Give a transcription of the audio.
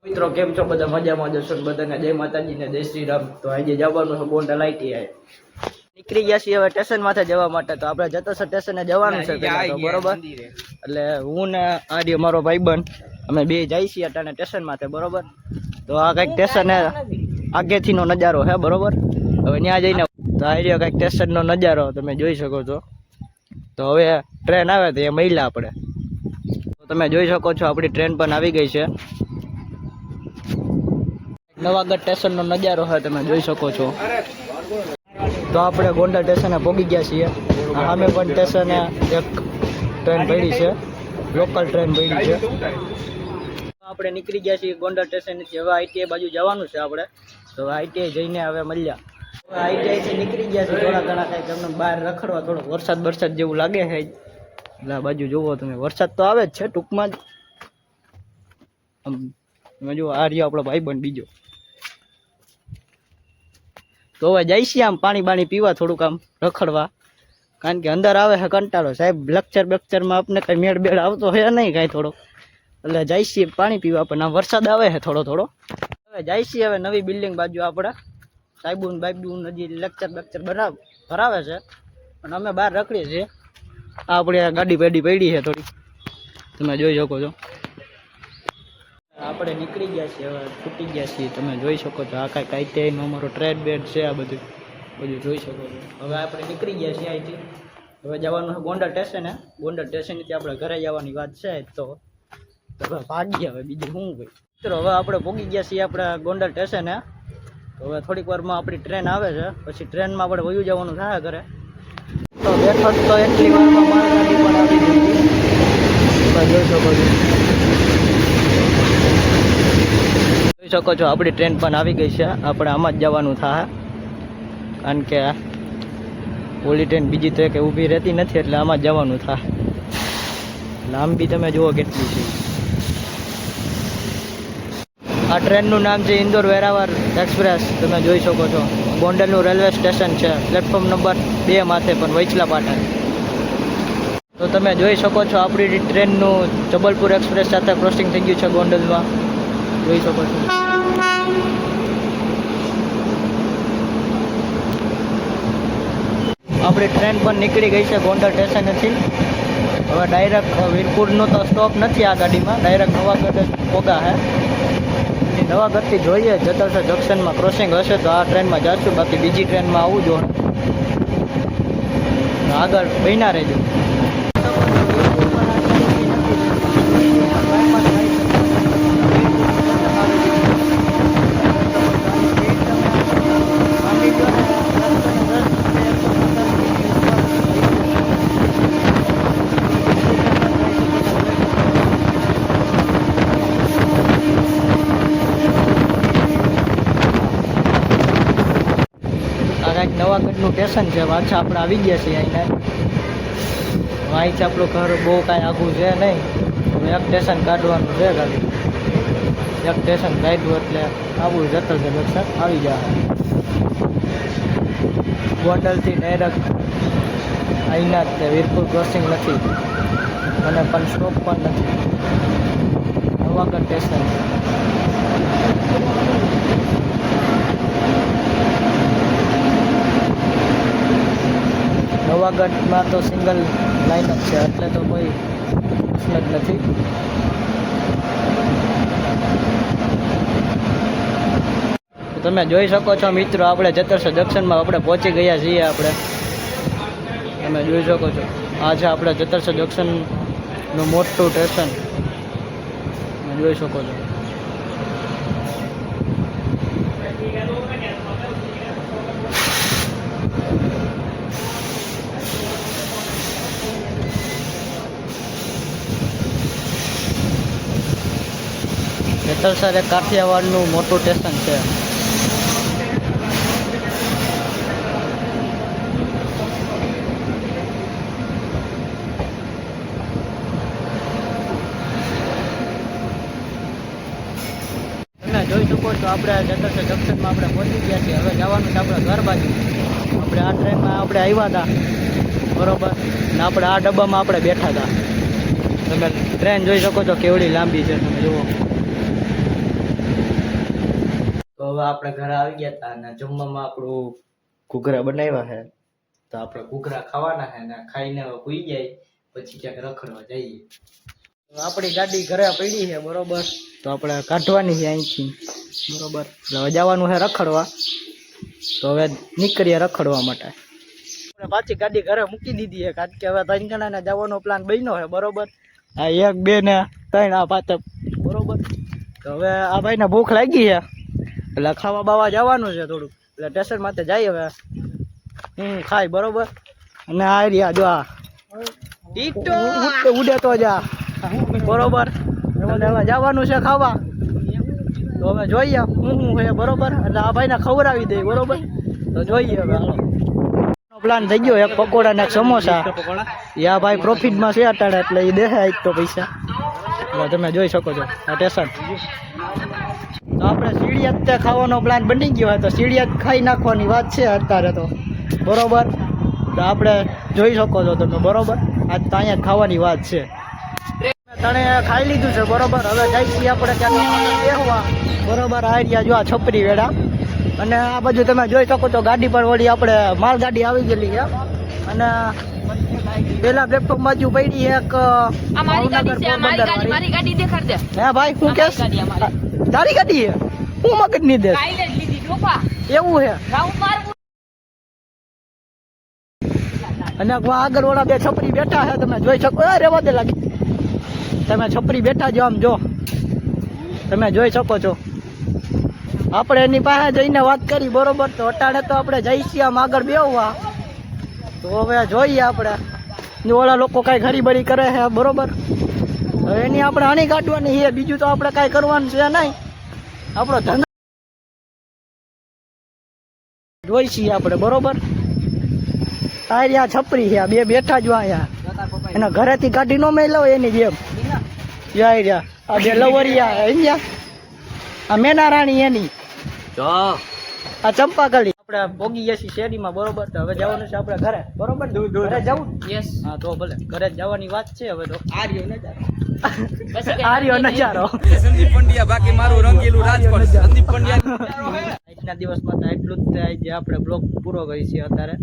મિત્રો કેમ છો બધા મજામાં જશો બધાને જય માતાજી ને જય શ્રી રામ। તો આજે જવાનું છે ગોંડલ ITI નીકળી ગયા છીએ હવે સ્ટેશન માથે જવા માટે। તો આપણે જતો સ્ટેશને જવાનું છે પહેલા તો બરોબર। એટલે હું ને આર્ય મારો ભાઈબંધ અમે બે જઈ છીએ અટાણે સ્ટેશન માથે બરોબર। તો આ કઈક સ્ટેશન આગેથી નો નજારો હે બરોબર। હવે ત્યાં જઈને તો આર્ય કઈક સ્ટેશન નો નજારો તમે જોઈ શકો છો। તો હવે ટ્રેન આવે તો એ મહિલા આપણે તો તમે જોઈ શકો છો આપણી ટ્રેન પણ આવી ગઈ છે। નવાગઢ સ્ટેશનનો નજારો છે તમે જોઈ શકો છો। તો આપણે ગોંડલ સ્ટેશને પહોંચી ગયા છીએ। સામે પણ સ્ટેશને એક ટ્રેન પડી છે, લોકલ ટ્રેન પડી છે। આપણે નીકળી ગયા છીએ ગોંડલ સ્ટેશનથી। હવે ITI બાજુ જવાનું છે આપણે। તો ITI જઈને હવે મળ્યા। હવે ITI થી નીકળી ગયા છે થોડા ઘણા કંઈક તમને બહાર રખડવા થોડો વરસાદ જેવું લાગે છે। એટલે આ બાજુ જુઓ તમે, વરસાદ તો આવે જ છે ટૂંકમાં જ। તમે જુઓ આ રહ્યો આપણો ભાઈબંધ બીજો। તો હવે જઈશી આમ પાણી પીવા થોડુંક આમ રખડવા, કારણ કે અંદર આવે છે કંટાળો સાહેબ। લેક્ચરમાં આપણે કઈ મેળ આવતો હોય નહીં કાંઈ થોડો, એટલે જઈશી પાણી પીવા। પણ આ વરસાદ આવે છે થોડો હવે જઈશી હવે નવી બિલ્ડિંગ બાજુ આપણે। સાહેબુન હજી લેક્ચર ભરાવે છે અને અમે બહાર રખડીએ છીએ। આપણે ગાડી પડી છે થોડી, તમે જોઈ શકો છો। આપણે નીકળી ગયા છીએ, હવે છૂટી ગયા છીએ તમે જોઈ શકો છો। આ કાંઈક ITI નો અમારો ટ્રેડ બેડ છે, આ બધું જોઈ શકો છો। હવે આપણે નીકળી ગયા છીએ અહીંથી। હવે જવાનું છે ગોંડલ સ્ટેશને। ગોંડલ સ્ટેશનથી આપણે ઘરે જવાની વાત છે। તો હવે ભાગ્યા હવે બીજું શું ભાઈ મિત્રો। હવે આપણે પહોંચી ગયા છીએ આપણે ગોંડલ સ્ટેશને। તો હવે થોડીક વારમાં આપણી ટ્રેન આવે છે, પછી ટ્રેનમાં આપણે વયું જવાનું થાય ઘરે। તો બેઠો તો એટલી વારમાં માલગાડી પણ આવી ગઈ જોઈ શકો છો। જોઈ શકો છો આપણી ટ્રેન પણ આવી ગઈ છે। આપણે આમાં જ જવાનું થાય, કારણ કે ઓલી ટ્રેન બીજી તો કે ઊભી રહેતી નથી, એટલે આમાં જ જવાનું થાય। લાંબી તમે જુઓ કેટલી છે। આ ટ્રેનનું નામ છે ઇન્દોર વેરાવળ એક્સપ્રેસ, તમે જોઈ શકો છો। ગોંડલનું રેલવે સ્ટેશન છે, પ્લેટફોર્મ નંબર 2 માથે પણ વૈચલા પાટણ। તો તમે જોઈ શકો છો આપણી ટ્રેનનું જબલપુર એક્સપ્રેસ સાથે ક્રોસિંગ થઈ ગયું છે ગોંડલમાં, જોઈ શકો છો। આપણી ટ્રેન પણ નીકળી ગઈ છે ગોંડલ સ્ટેશનેથી। હવે ડાયરેક્ટ વીરપુરનો તો સ્ટોપ નથી આ ગાડીમાં, ડાયરેક્ટ નવાગઢ જ પોગા છે। નવાગઢથી જોઈએ જતરસર જંકશનમાં ક્રોસિંગ હશે તો આ ટ્રેનમાં જઈશું, બાકી બીજી ટ્રેનમાં આવવું જોઈએ। આગળ બન્યા રહેજો। નવાગઢનું સ્ટેશન છે, પાછા આપણે આવી ગયા છીએ અહીંયા। અહીંથી આપણું ઘર બહુ કાંઈ આઘું છે નહીં, એક સ્ટેશન કાઢવાનું છે ખાલી। એક સ્ટેશન કાઢ્યું એટલે આવું જતર છે દર્શન આવી જાય। ગોંડલથી ડાયરેક્ટ અહીંના જ છે, વીરપુર ક્રોસિંગ નથી અને પણ સ્ટોપ પણ નથી, નવાગઢ સ્ટેશન। નવાગઢમાં તો સિંગલ લાઈન જ છે, એટલે તો કોઈ પ્રશ્ન જ નથી। તમે જોઈ શકો છો મિત્રો, આપણે જતરસર જંકશનમાં આપણે પહોંચી ગયા છીએ। આપણે તમે જોઈ શકો છો આ છે આપણે જતરસર જંકશનનું મોટું સ્ટેશન, તમે જોઈ શકો છો। જતરસર એક કાઠિયાવાડનું મોટું સ્ટેશન છે। તમે જોઈ શકો છો આપણે જતરસર જંકશનમાં આપણે પહોંચી ગયા છીએ। હવે જવાનું છે આપણે ઘર બાજુ। આપણે આ ટ્રેનમાં આપણે આવ્યા હતા બરોબર, ને આપણે આ ડબ્બામાં આપણે બેઠા હતા। તમે ટ્રેન જોઈ શકો છો કેવડી લાંબી છે, તમે જુઓ। હવે આપણે ઘરે આવી ગયા હતા અને જમવામાં આપણું ઘૂઘરા બનાવ્યા છે, તો આપણે ઘૂઘરા ખાવાના છે ને ખાઈને ભૂઈ જાય પછી ક્યાંક રખડવા જઈએ. આપણી ગાડી ઘરે પડી છે બરોબર, તો આપણે કાઢવાની છે અહીંથી બરોબર. હવે જવાનું છે રખડવા, તો હવે નીકળીએ રખડવા માટે. આપણે પાછી ગાડી ઘરે મૂકી દીધી છે કારણ કે હવે 3 જણાને જવાનો પ્લાન બન્યો છે બરોબર. આ 1 2 ને 3 આ 5 બરોબર. તો હવે આ ભાઈને ભૂખ લાગી છે એટલે ખાવા બાવા જવાનું છે થોડુંક, એટલે સ્ટેશન માટે જઈએ હવે ખાઈ બરોબર. અને આ રહ્યા જો આ ઉડે તો જા બરોબર. હવે જવાનું છે ખાવા, તો હવે જોઈએ હું છે બરોબર. એટલે આ ભાઈને ખવડાવી દઈ બરોબર. તો જોઈએ હવે હાલો પ્લાન થઈ ગયો. એક પકોડા ને એક સમોસા. યા ભાઈ પ્રોફિટમાં છે અટાડે એટલે એ દેખાય આજ તો પૈસા. એટલે તમે જોઈ શકો છો આ સ્ટેશન. તો આપણે સીડિયાત ખાવાનો પ્લાન બની ગયો હોય તો સીડિયાત ખાઈ નાખવાની વાત છે અત્યારે તો બરોબર. તો આપણે જોઈ શકો છો તમે બરોબર. આજ તો અહીંયા ખાવાની વાત છે. તને ખાઈ લીધું છે બરોબર. હવે જઈશું આપણે ક્યાંક બેહવા બરોબર. આ રહ્યા જો આ છપરી વેડા, અને આ બાજુ તમે જોઈ શકો છો ગાડી પર ઓલી આપણે માલગાડી આવી ગયેલી છે. અને પેલા પ્લેટફોર્મ બાજુ પડી એક મારી ગાડી દેખાડ દે. હે ભાઈ શું કેસ? તારી ગાડી છે? હું મગજ નહીં દે. એવું છે? અને આગળ વાળા 2 છપરી બેઠા છે તમે જોઈ શકો. રેવા દે લાગી. તમે છપરી બેઠા જો આમ જો તમે જોઈ શકો છો. આપણે એની પાસે જઈને વાત કરી બરોબર. તો અટાણે તો આપણે જઈશું આમ આગળ બેહવા. તો હવે જોઈએ આપણે ઓલા લોકો કાંઈ ખરીબરી કરે છે બરોબર. હવે એની આપણે આણી કાઢવાની છે, બીજું તો આપણે કાંઈ કરવાનું છે નહીં. આપણો ધંધો જોઈ છીએ આપણે બરોબર. આ છપરી છે 2 બેઠા જો અહીંયા. એના ઘરેથી કાઢી નો મેલો એની જેમ જાય રહ્યા. આ 2 લવરિયા અહીંયા. આ મેના રાણી એની આ ચંપાકલી. આપણે પોગી ગયા છીએ શેરીમાં બરોબર. તો હવે જવાનું છે આપણે ઘરે બરોબર. ઘરે જવું? યસ. હા તો ભલે ઘરે જવાની વાત છે. હવે તો આર્યો નજારો સંદીપ પંડ્યા, બાકી મારું રંગીલું રાજકોટ. સંદીપ પંડ્યા આજના દિવસમાં તો એટલું જ થાય જે આપણે બ્લોગ પૂરો કરી છે અત્યારે.